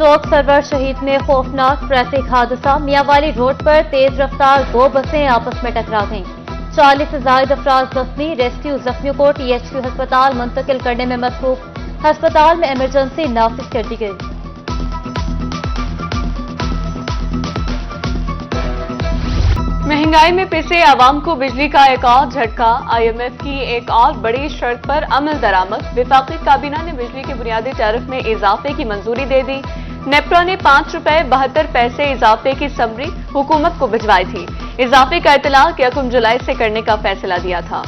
चौक server शहीद में खौफनाक ट्रैफिक हादसा। मियांवाली रोड पर तेज रफ्तार 2 बसें आपस में टकरा गईं। 40 से ज्यादा अफराद जख्मी। रेस्क्यू जख्मियों को THQ अस्पताल मुंतकिल करने में मसरूफ। अस्पताल में इमरजेंसी नाफिज कर दी गई। महंगाई में पिसे आवाम को बिजली का एक और झटका। IMF की एक और बड़ी शर्त पर अमल दरामद। विफाकी काबीना ने बिजली के बुनियादी टैरिफ में इजाफे की मंजूरी दे दी। नेप्रा ने ₹5.72 इजाफे की समरी हुकूमत को भिजवाई थी। इजाफे का इतलाक 1 जुलाई से करने का फैसला दिया था।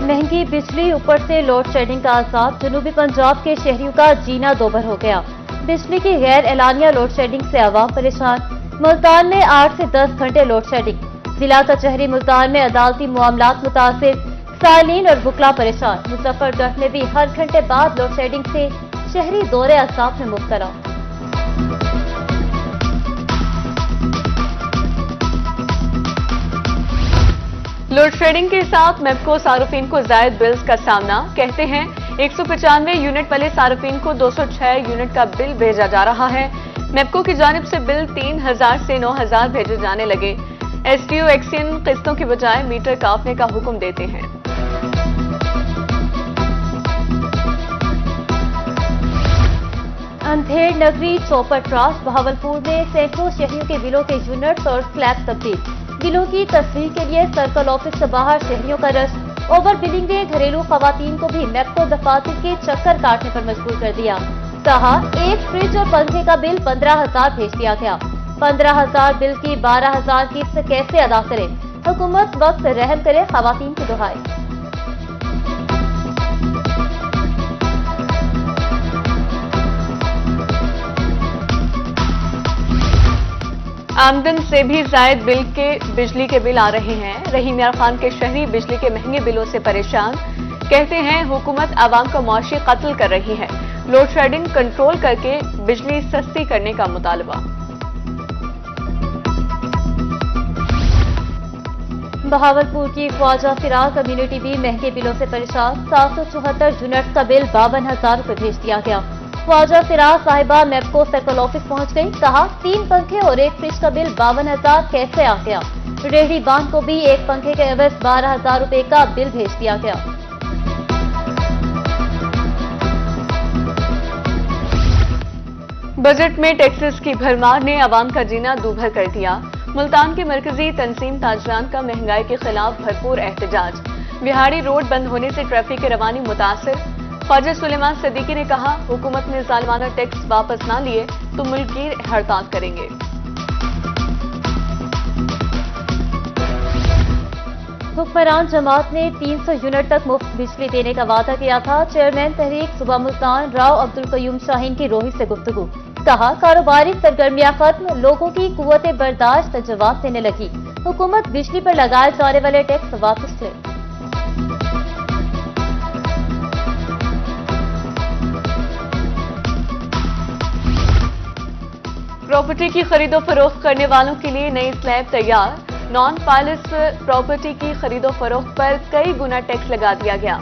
महंगी बिजली, ऊपर से लोड शेडिंग का अजाब। जनूबी पंजाब के शहरियों का जीना दोभर हो गया। बिजली की गैर एलानिया लोड शेडिंग से आवाम परेशान। मुल्तान में 8 से 10 घंटे लोड शेडिंग। जिला कचहरी मुल्तान में अदालती मामलात मुतासिर। साइलिन और बुकला परेशान। मुजफ्फरगढ़ में भी हर घंटे बाद लोड शेडिंग से शहरी दौरे असाब में मुब्तला। लोड शेडिंग के साथ मेपको सार्फिन को जायद बिल्स का सामना। कहते हैं 195 यूनिट वाले सार्फिन को 206 यूनिट का बिल भेजा जा रहा है। मेपको की जानिब से बिल 3000 से 9000 भेजे जाने लगे। STO एक्सियन किस्तों की बजाय मीटर काटने का हुक्म देते हैं। अंधेर नगरी चौपट राज। बहावलपुर में सैकड़ों शहरियों के बिलों के यूनिट्स और स्लैब तब्दील। बिलों की तस्वीर के लिए सर्कल ऑफिस से बाहर शहरियों का रश। ओवर बिलिंग ने घरेलू खवातीन को भी मेपको दफातर के चक्कर काटने पर मजबूर कर दिया। कहा एक फ्रिज और पंखे का बिल 15,000 भेज दिया गया। 15,000 बिल की 12,000 किस्त कैसे अदा करे? हुकूमत वक्त रहम करे, खवातीन की दुहाई। आमदन से भी जायद बिजली के बिल आ रहे हैं। रहीम यार खान के शहरी बिजली के महंगे बिलों से परेशान। कहते हैं हुकूमत आवाम का मुआशी कत्ल कर रही है। लोड शेडिंग कंट्रोल करके बिजली सस्ती करने का मुतालबा। बहावलपुर की ख्वाजा फिराक कम्युनिटी भी महंगे बिलों से परेशान। 774 यूनिट का बिल 52,000 रुपये भेज दिया गया। ख्वाजा फिराक साहिबा मेपको सर्कल ऑफिस पहुंच गई। कहा 3 पंखे और 1 फ्रिज का बिल 52,000 कैसे आ गया? रेहड़ी बांध को भी 1 पंखे के एवज 12,000 रुपये का बिल भेज दिया गया। बजट में टैक्सेस की भरमार ने आवाम का जीना दूभर कर दिया। मुल्तान की मरकजी तंजीम ताजरान का महंगाई के खिलाफ भरपूर एहतजाज। बिहाड़ी रोड बंद होने से ट्रैफिक की रवानी मुतासिर। ख्वाजा सुलेमान सदीकी ने कहा हुकूमत ने जालिमाना टैक्स वापस ना लिए तो मुल्कगीर हड़ताल करेंगे। हुक्मरान जमात ने 300 यूनिट तक मुफ्त बिजली देने का वादा किया था। चेयरमैन तहरीक सुबह मुल्तान राव अब्दुल कयूम शाहीन की रोही से गुफ्तगू। कहा कारोबारी सरगर्मियां खत्म, लोगों की कुव्वत बर्दाश्त जवाब देने लगी। हुकूमत बिजली पर लगाए जाने वाले टैक्स वापस ले। प्रॉपर्टी की खरीदो फरोख्त करने वालों के लिए नई स्लैब तैयार। नॉन पाइलस प्रॉपर्टी की खरीदो फरोख्त पर कई गुना टैक्स लगा दिया गया।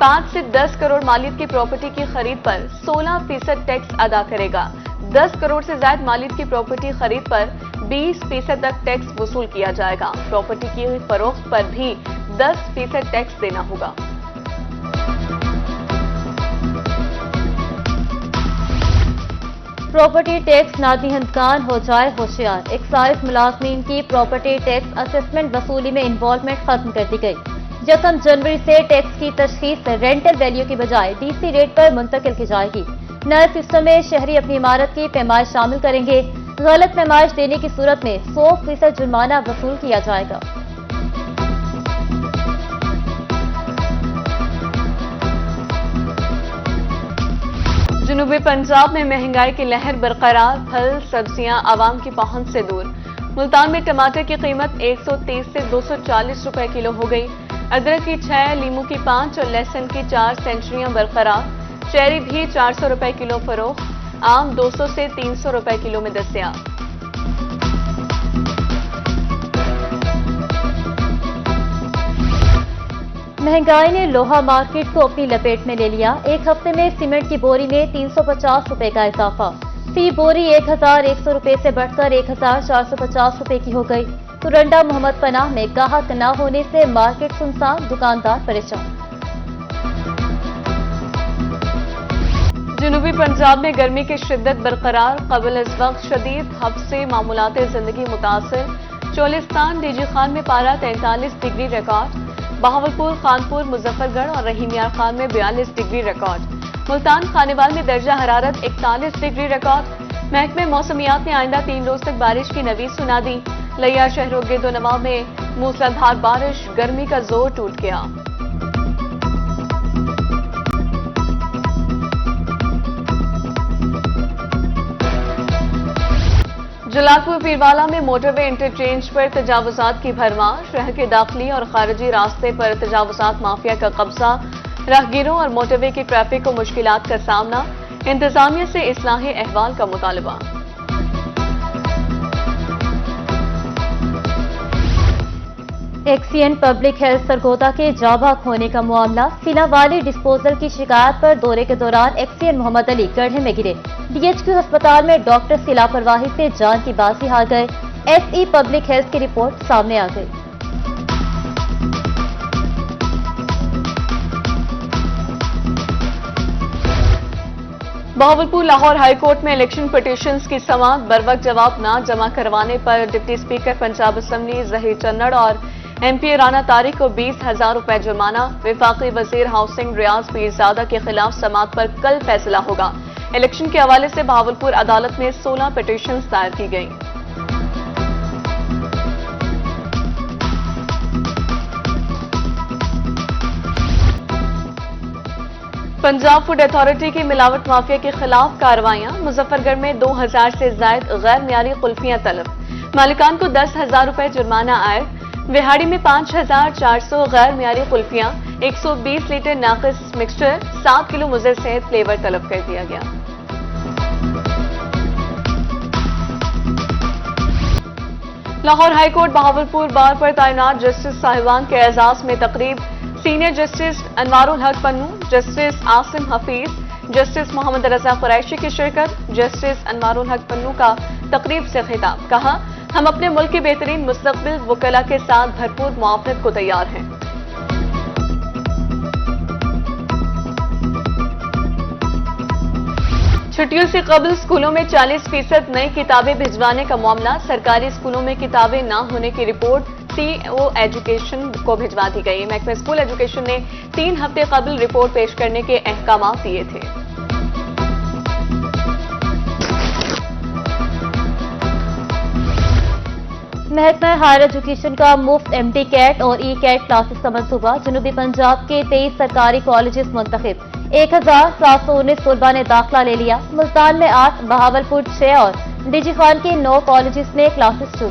5 से 10 करोड़ मालियत की प्रॉपर्टी की खरीद पर 16% टैक्स अदा करेगा। 10 करोड़ से ज्यादा मालियत की प्रॉपर्टी खरीद पर 20% तक टैक्स वसूल किया जाएगा। प्रॉपर्टी की फरोख्त पर भी 10% टैक्स देना होगा। प्रॉपर्टी टैक्स नादहिंदगान हो जाए होशियार। एक्साइज मुलाजमीन की प्रॉपर्टी टैक्स असेसमेंट वसूली में इन्वॉल्वमेंट खत्म कर दी गई। 1 जनवरी से टैक्स की तशखीस रेंटल वैल्यू की बजाय DC रेट पर मुंतकिल की जाएगी। नए सिस्टम में शहरी अपनी इमारत की पैमाइश शामिल करेंगे। गलत पैमाइश देने की सूरत में 100% जुर्माना वसूल किया जाएगा। जनूबी पंजाब में महंगाई की लहर बरकरार। फल सब्जियां आवाम की पहुंच से दूर। मुल्तान में टमाटर की कीमत 130 से 240 रुपए किलो हो गई। अदरक की 6, लीमू की 5 और लहसुन की 4 सेंचुरियां बरकरार। चेरी भी 400 रुपए किलो फरोख्त। आम 200 से 300 रुपए किलो में दस्तयाब। महंगाई ने लोहा मार्केट को अपनी लपेट में ले लिया। एक हफ्ते में सीमेंट की बोरी में 350 रुपए का इजाफा। फी बोरी 1100 रुपए से बढ़कर 1450 रुपए की हो गई। तुरंडा मोहम्मद पनाह में गाहक न होने से मार्केट सुनसान, दुकानदार परेशान। जनूबी पंजाब में गर्मी की शिद्दत बरकरार, कबल इस वक्त शदीद हब से मामूलात जिंदगी मुतासिर। चोलिस्तान डीजी खान में पारा 43 डिग्री रिकॉर्ड, बहावलपुर, खानपुर, मुजफ्फरगढ़ और रहीम यार खान में 42 डिग्री रिकॉर्ड। मुल्तान खानेवाल में दर्जा हरारत 41 डिग्री रिकॉर्ड। महकमे मौसमियात ने आइंदा 3 रोज तक बारिश की नवीद सुना दी। लिया शहरों गिरदो नवाह में मूसलाधार बारिश, गर्मी का जोर टूट गया। जलालपुर पीरवाला में मोटरवे इंटरचेंज पर तजावुजात की भरमार। शहर के दाखिली और खारिजी रास्ते पर तजावुजात माफिया का कब्जा, राहगीरों और मोटरवे की ट्रैफिक को मुश्किलात का सामना। इंतजामिया से इस्लाही अहवाल का मुतालबा। एक्सीएन पब्लिक हेल्थ सरगोदा के जाबाक होने का मामला। सीना वाली डिस्पोजल की शिकायत पर दौरे के दौरान एक्सीएन मोहम्मद अली गड्ढे में गिरे। डीएचक्यू अस्पताल में डॉक्टर्स की लापरवाही से जान की बाजी हार गए। एसई पब्लिक हेल्थ की रिपोर्ट सामने आ गई। बहावलपुर लाहौर हाईकोर्ट में इलेक्शन पिटीशंस की समाअत। बरवक्त जवाब न जमा करवाने पर deputy speaker Punjab assembly Zaheer Channar और एमपी राना तारिक को 20,000 रुपए जुर्माना। विफाकी वजीर हाउसिंग रियाज पीरजादा के खिलाफ समाअत पर कल फैसला होगा। इलेक्शन के हवाले से बहावलपुर अदालत में 16 पिटीशंस दायर की गई। पंजाब फूड अथॉरिटी की मिलावट माफिया के खिलाफ कार्रवाइयां। मुजफ्फरगढ़ में 2000 से जायद गैर मियारी कुल्फियां तलब, मालिकान को 10,000 रुपए जुर्माना आयद। विहाड़ी में 5,400 गैर मियारी कुल्फियां, 120 लीटर नाकिस मिक्सचर, 7 किलो मुज़र सेहत फ्लेवर तलब कर दिया गया। लाहौर हाईकोर्ट बहावलपुर बार पर तैनात जस्टिस साहिबान के एजाज में तकरीब। सीनियर जस्टिस अनवारुल हक पन्नू, जस्टिस आसिम हफीज, जस्टिस मोहम्मद रजा कुरैशी की शिरकत। जस्टिस अनवारुल हक पन्नू का तकरीब से खिताब, कहा हम अपने मुल्क के बेहतरीन मुस्तकबिल वकला के साथ भरपूर मुआवनत को तैयार हैं। छुट्टियों से कबल स्कूलों में 40% नई किताबें भिजवाने का मामला। सरकारी स्कूलों में किताबें न होने की रिपोर्ट सीओ एजुकेशन को भिजवा दी गई। महकमा स्कूल एजुकेशन ने 3 हफ्ते कबल रिपोर्ट पेश करने के अहकाम दिए थे। महकमा हायर एजुकेशन का मुफ्त एमटी कैट और ई कैट क्लासेस का मंसूबा। जनूबी पंजाब के 23 सरकारी कॉलेजेस मुंतखब। 1719 तलबा ने दाखिला ले लिया। मुल्तान में 8, बहावलपुर 6 और डीजी खान के 9 कॉलेजेस में क्लासेस शुरू।